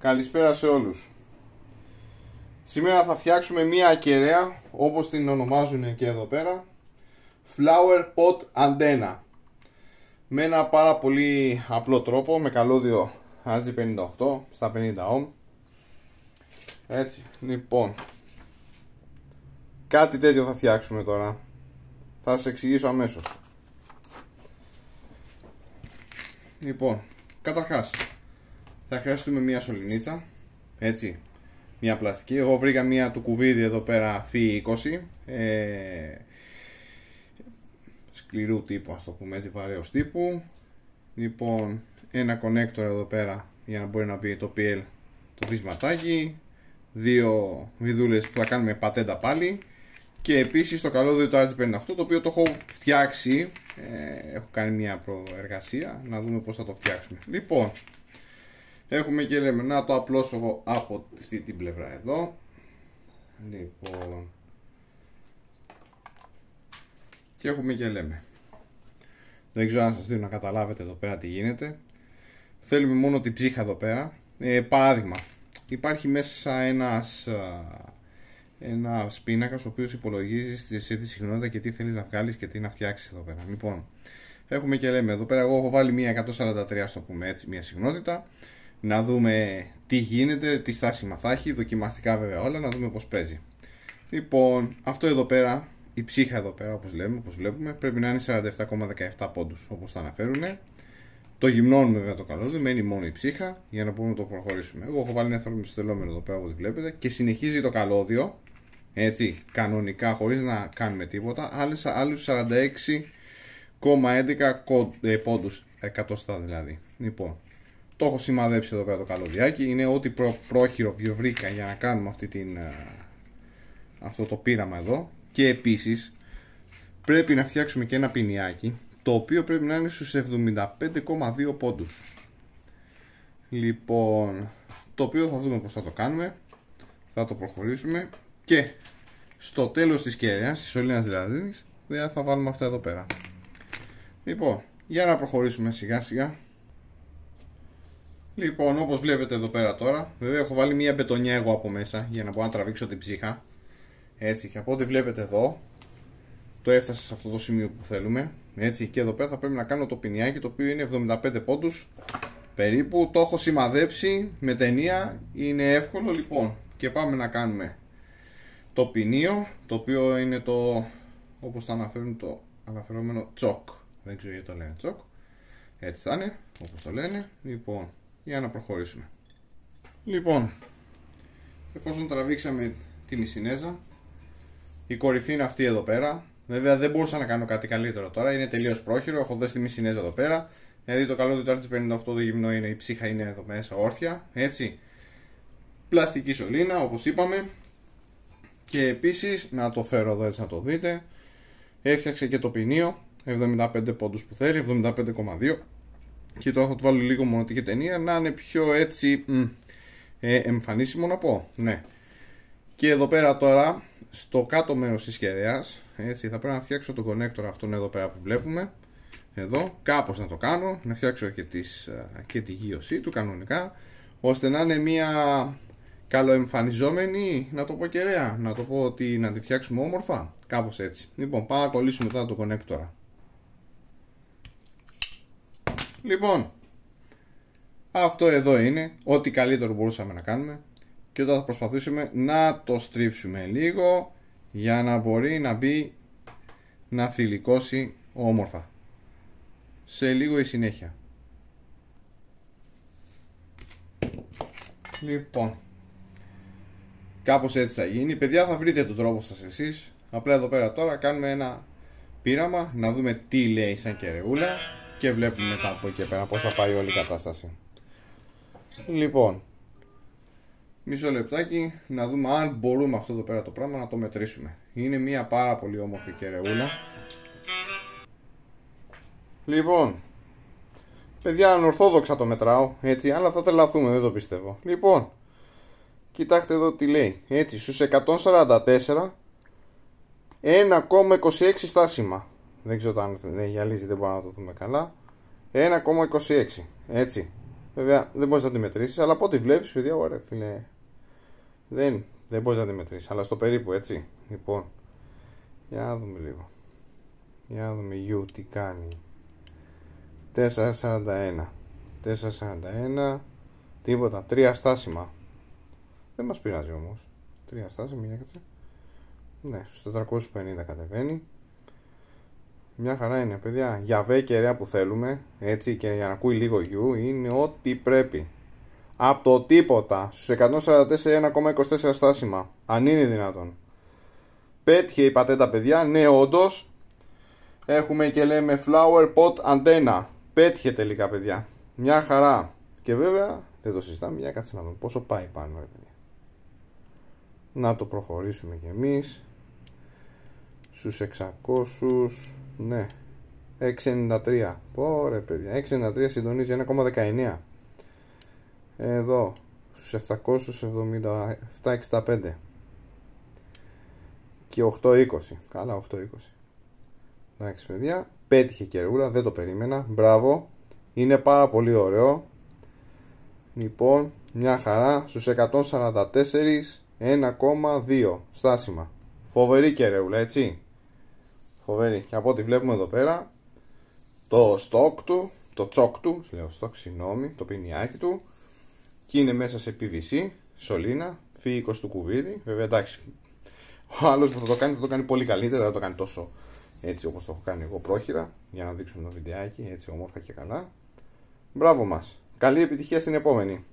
Καλησπέρα σε όλους. Σήμερα θα φτιάξουμε μία ακεραία, όπως την ονομάζουν και εδώ πέρα, Flower Pot Antenna, με ένα πάρα πολύ απλό τρόπο, με καλώδιο RG58 στα 50 ohm. Έτσι, λοιπόν, κάτι τέτοιο θα φτιάξουμε τώρα. Θα σας εξηγήσω αμέσως. Λοιπόν, καταρχάς θα χρειαστούμε μία σωληνίτσα, έτσι, μία πλαστική. Εγώ βρήκα μία του κουβίδι εδώ πέρα FI20, σκληρού τύπου, ας το πούμε έτσι, βαρέως τύπου. Λοιπόν, ένα connector εδώ πέρα για να μπορεί να μπει το PL το βυσματάκι, δύο βιδούλες που θα κάνουμε πατέντα πάλι, και επίσης το καλώδιο του RG58, το οποίο το έχω φτιάξει, έχω κάνει μια προεργασία, να δούμε πώς θα το φτιάξουμε. Λοιπόν, έχουμε και λέμε, να το απλώσω εγώ από αυτή την πλευρά εδώ. Λοιπόν, και έχουμε και λέμε, δεν ξέρω αν σας δίνω να καταλάβετε εδώ πέρα τι γίνεται. Θέλουμε μόνο την ψύχα εδώ πέρα. Παράδειγμα, υπάρχει μέσα ένας πίνακας ο οποίος υπολογίζει σε τι συχνότητα και τι θέλεις να βγάλεις και τι να φτιάξεις εδώ πέρα. Λοιπόν, έχουμε και λέμε εδώ πέρα, εγώ έχω βάλει μια 143, στο πούμε έτσι, μια συχνότητα. Να δούμε τι γίνεται, τι στάσιμα θα έχει, δοκιμαστικά βέβαια όλα, να δούμε πώς παίζει. Λοιπόν, αυτό εδώ πέρα, η ψύχα εδώ πέρα, όπως βλέπουμε, πρέπει να είναι 47,17 πόντους, όπως τα αναφέρουν. Το γυμνώνουμε βέβαια το καλώδιο, μένει μόνο η ψύχα για να μπορούμε να το προχωρήσουμε. Εγώ έχω βάλει ένα θερμοστελόμενο εδώ πέρα, όπως βλέπετε, και συνεχίζει το καλώδιο, έτσι, κανονικά, χωρίς να κάνουμε τίποτα, άλλους 46,11 πόντους, εκατοστά δηλαδή. Λοιπόν, το έχω σημαδέψει εδώ πέρα το καλωδιάκι, είναι ό,τι πρόχειρο βρήκα για να κάνουμε αυτό το πείραμα εδώ. Και επίσης πρέπει να φτιάξουμε και ένα πινιάκι, το οποίο πρέπει να είναι στους 75,2 πόντους. Λοιπόν, το οποίο θα δούμε πώς θα το κάνουμε, θα το προχωρήσουμε, και στο τέλος της κεραίας, της σωλήνας δηλαδή, θα βάλουμε αυτά εδώ πέρα. Λοιπόν, για να προχωρήσουμε σιγά σιγά. Λοιπόν, όπως βλέπετε εδώ πέρα τώρα, βέβαια έχω βάλει μια μπετονιά εγώ από μέσα για να μπορώ να τραβήξω την ψύχα. Έτσι, και από ό,τι βλέπετε εδώ, το έφτασα σε αυτό το σημείο που θέλουμε. Έτσι, και εδώ πέρα θα πρέπει να κάνω το πινιάκι, το οποίο είναι 75 πόντους περίπου. Το έχω σημαδέψει με ταινία, είναι εύκολο. Λοιπόν, και πάμε να κάνουμε το ποινίο, το οποίο είναι το, όπως το αναφέρουν, το αναφερόμενο τσοκ. Δεν ξέρω γιατί το λένε τσοκ. Έτσι θα είναι, όπως το λένε. Λοιπόν, για να προχωρήσουμε. Λοιπόν, εφόσον τραβήξαμε τη μισινέζα, η κορυφή είναι αυτή εδώ πέρα. Βέβαια δεν μπορούσα να κάνω κάτι καλύτερο τώρα, είναι τελείως πρόχειρο. Έχω δώσει τη μισινέζα εδώ πέρα. Δηλαδή το καλώδιο του RG58 το γυμνό είναι, η ψύχα είναι εδώ μέσα όρθια. Έτσι, πλαστική σωλήνα όπως είπαμε. Και επίσης, να το φέρω εδώ έτσι να το δείτε, έφτιαξε και το ποινίο, 75 πόντους που θέλει, 75,2. Και τώρα θα του βάλω λίγο μονοτική ταινία, να είναι πιο έτσι εμφανίσιμο να πω. Ναι. Και εδώ πέρα τώρα, στο κάτω μέρος της κεραιάς, έτσι, θα πρέπει να φτιάξω τον connector αυτόν εδώ πέρα που βλέπουμε. Εδώ, κάπως να το κάνω, να φτιάξω και τη γύρωσή του κανονικά, ώστε να είναι μια καλοεμφανιζόμενη, να το πω, κεραία. Να το πω ότι να τη φτιάξουμε όμορφα, κάπως έτσι. Λοιπόν, πάμε να κολλήσουμε τώρα το connector. Λοιπόν, αυτό εδώ είναι ό,τι καλύτερο μπορούσαμε να κάνουμε. Και τώρα θα προσπαθήσουμε να το στρίψουμε λίγο για να μπορεί να μπει, να θηλυκώσει όμορφα. Σε λίγο η συνέχεια. Λοιπόν, κάπως έτσι θα γίνει. Παιδιά, θα βρείτε τον τρόπο σας εσείς. Απλά εδώ πέρα τώρα κάνουμε ένα πείραμα, να δούμε τι λέει σαν κεραιούλα, και βλέπουμε μετά από εκεί πέρα πώς θα πάει όλη η κατάσταση. Λοιπόν, μισό λεπτάκι να δούμε αν μπορούμε αυτό εδώ πέρα το πράγμα να το μετρήσουμε. Είναι μια πάρα πολύ όμορφη κεραιούλα. Λοιπόν, παιδιά, ανορθόδοξα το μετράω, έτσι, αλλά θα τρελαθούμε, δεν το πιστεύω. Λοιπόν, κοιτάξτε εδώ τι λέει. Έτσι, στους 144, 1,26 στάσιμα. Δεν ξέρω αν δεν γυαλίζει, δεν μπορούμε να το δούμε καλά. 1,26, έτσι. Βέβαια δεν μπορείς να τη μετρήσεις, αλλά από ό,τι βλέπεις, παιδιά, ωραία φίλε, δεν μπορείς να τη μετρήσεις, αλλά στο περίπου, έτσι. Λοιπόν, για να δούμε λίγο. Για να δούμε U τι κάνει. 4,41. 4,41. Τίποτα, 3 στάσιμα. Δεν μας πειράζει όμως. 3 στάσιμα, μια κάτσε. Ναι, στους 450 κατεβαίνει. Μια χαρά είναι, παιδιά. Για βέ και ρέα που θέλουμε, έτσι, και για να ακούει λίγο U, είναι ό,τι πρέπει. Από το τίποτα, στους 144 1,24 στάσιμα. Αν είναι δυνατόν. Πέτυχε η πατέντα, παιδιά. Ναι, όντως. Έχουμε και λέμε flower pot antenna. Πέτυχε τελικά, παιδιά. Μια χαρά. Και βέβαια, δεν το συζητάμε. Για κάτσε να δούμε πόσο πάει πάνω, ρε παιδιά. Να το προχωρήσουμε κι εμείς. Στους 600. Ναι, 6,93. Ωραία, παιδιά. 6,93 συντονίζει 1,19. Εδώ στους 777,65 και 8,20. Καλά, 8,20. Εντάξει, παιδιά, πέτυχε καιρούλα, δεν το περίμενα. Μπράβο, είναι πάρα πολύ ωραίο. Λοιπόν, μια χαρά. Στους 144 1,2 στάσιμα. Φοβερή καιρούλα, έτσι. Φοβερή. Και από ό,τι βλέπουμε εδώ πέρα, το στόκ του, το τσόκ του, λέω στόκ, συγγνώμη, το πινιάκι του, και είναι μέσα σε PVC, σωλήνα, φύικος του κουβίδι. Βέβαια, εντάξει, ο άλλος που θα το κάνει πολύ καλύτερα, δεν θα το κάνει τόσο έτσι όπως το έχω κάνει εγώ πρόχειρα, για να δείξουμε το βιντεάκι έτσι όμορφα και καλά. Μπράβο μας. Καλή επιτυχία στην επόμενη.